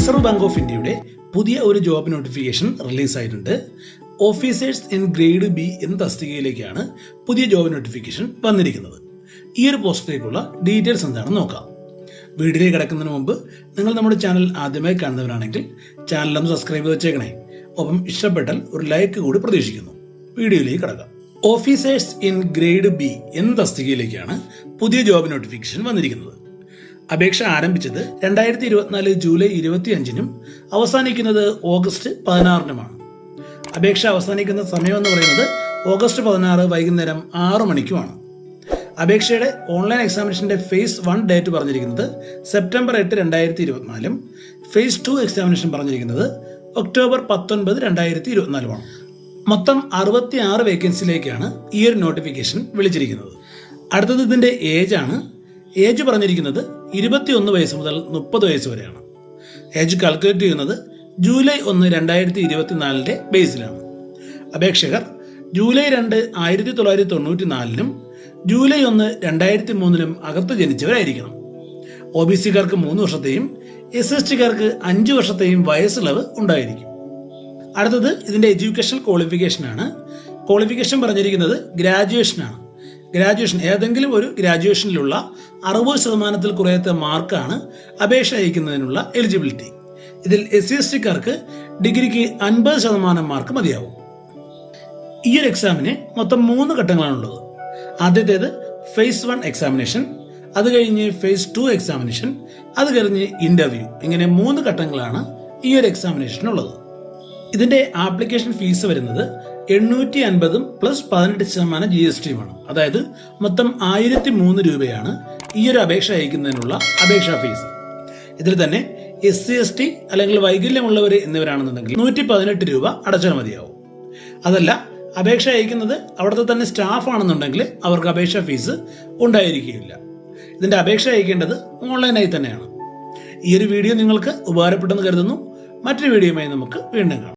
Reserve bank of ഇന്ത്യയുടെ പുതിയ ഒരു ജോബ് നോട്ടിഫിക്കേഷൻ റിലീസായിട്ടുണ്ട്. ഓഫീസേഴ്സ് ഇൻ ഗ്രേഡ് ബി എന്ന തസ്തികയിലേക്കാണ് പുതിയ ജോബ് നോട്ടിഫിക്കേഷൻ വന്നിരിക്കുന്നത്. ഈ ഒരു പോസ്റ്റിലേക്കുള്ള ഡീറ്റെയിൽസ് എന്താണെന്ന് നോക്കാം. വീഡിയോയിലേക്ക് കിടക്കുന്നതിന് മുമ്പ് നിങ്ങൾ നമ്മുടെ ചാനൽ ആദ്യമായി കാണുന്നവരാണെങ്കിൽ ചാനലൊന്ന് സബ്സ്ക്രൈബ് ചെയ്ത് വെച്ചേക്കണേ. ഒപ്പം ഇഷ്ടപ്പെട്ടാൽ ഒരു ലൈക്ക് കൂടി പ്രതീക്ഷിക്കുന്നു. വീഡിയോയിലേക്ക് കിടക്കാം. ഓഫീസേഴ്സ് ഇൻ ഗ്രേഡ് ബി എന്ന തസ്തികയിലേക്കാണ് പുതിയ ജോബ് നോട്ടിഫിക്കേഷൻ വന്നിരിക്കുന്നത്. അപേക്ഷ ആരംഭിച്ചത് 2024 ജൂലൈ 25-നും അവസാനിക്കുന്നത് ഓഗസ്റ്റ് 16-നുമാണ്. അപേക്ഷ അവസാനിക്കുന്ന സമയം എന്ന് പറയുന്നത് ഓഗസ്റ്റ് 16 വൈകുന്നേരം 6 മണിക്കുമാണ്. അപേക്ഷയുടെ ഓൺലൈൻ എക്സാമിനേഷന്റെ ഫേസ് 1 ഡേറ്റ് പറഞ്ഞിരിക്കുന്നത് സെപ്റ്റംബർ 8, 2024-ഉം ഫേസ് 2 എക്സാമിനേഷൻ പറഞ്ഞിരിക്കുന്നത് ഒക്ടോബർ 19, 2024-മാണ്. മൊത്തം 66 വേക്കൻസിയിലേക്കാണ് ഈ ഒരു നോട്ടിഫിക്കേഷൻ വിളിച്ചിരിക്കുന്നത്. അടുത്തത് ഇതിന്റെ ഏജാണ്. ഏജ് പറഞ്ഞിരിക്കുന്നത് 21 വയസ്സ് മുതൽ 30 വയസ്സ് വരെയാണ്. ഏജ് കാൽക്കുലേറ്റ് ചെയ്യുന്നത് ജൂലൈ 1, 2024-ന്റെ ബേസിലാണ്. അപേക്ഷകർ ജൂലൈ 2, 1994-നും ജൂലൈ 1, 2003-നും അകത്ത് ജനിച്ചവരായിരിക്കണം. OBC-കാർക്ക് 3 വർഷത്തെയും SC/ST-കാർക്ക് 5 വർഷത്തെയും വയസ്സിളവ് ഉണ്ടായിരിക്കും. അടുത്തത് ഇതിന്റെ എഡ്യൂക്കേഷൻ ക്വാളിഫിക്കേഷനാണ്. ക്വാളിഫിക്കേഷൻ പറഞ്ഞിരിക്കുന്നത് ഗ്രാജുവേഷനാണ്. ഗ്രാജുവേഷൻ ഏതെങ്കിലും ഒരു ഗ്രാജുവേഷനിലുള്ള 60% കുറയാത്ത മാർക്കാണ് അപേക്ഷ അയക്കുന്നതിനുള്ള എലിജിബിലിറ്റി. ഇതിൽ SC/ST-കാർക്ക് ഡിഗ്രിക്ക് 50% മാർക്ക് മതിയാവും. ഈ ഒരു എക്സാമിന് മൊത്തം 3 ഘട്ടങ്ങളാണുള്ളത്. ആദ്യത്തേത് ഫേസ് 1 എക്സാമിനേഷൻ, അത് കഴിഞ്ഞ് ഫേസ് 2 എക്സാമിനേഷൻ, അത് കഴിഞ്ഞ് ഇന്റർവ്യൂ. ഇങ്ങനെ 3 ഘട്ടങ്ങളാണ് ഈ ഒരു എക്സാമിനേഷനുള്ളത്. ഇതിന്റെ ആപ്ലിക്കേഷൻ ഫീസ് വരുന്നത് 850 പ്ലസ് 18% GST-യുമാണ്. അതായത് മൊത്തം 1003 രൂപയാണ് ഈ ഒരു അപേക്ഷ അയക്കുന്നതിനുള്ള അപേക്ഷാ ഫീസ്. ഇതിൽ തന്നെ SC/ST അല്ലെങ്കിൽ വൈകല്യമുള്ളവർ എന്നിവരാണെന്നുണ്ടെങ്കിൽ 118 രൂപ അടച്ചാൽ മതിയാവും. അതല്ല, അപേക്ഷ അയക്കുന്നത് അവിടുത്തെ തന്നെ സ്റ്റാഫ് ആണെന്നുണ്ടെങ്കിൽ അവർക്ക് അപേക്ഷാ ഫീസ് ഉണ്ടായിരിക്കുകയില്ല. ഇതിന്റെ അപേക്ഷ അയക്കേണ്ടത് ഓൺലൈനായി തന്നെയാണ്. ഈ ഒരു വീഡിയോ നിങ്ങൾക്ക് ഉപകാരപ്പെട്ടെന്ന് കരുതുന്നു. മറ്റൊരു വീഡിയോയുമായി നമുക്ക് വീണ്ടും കാണാം.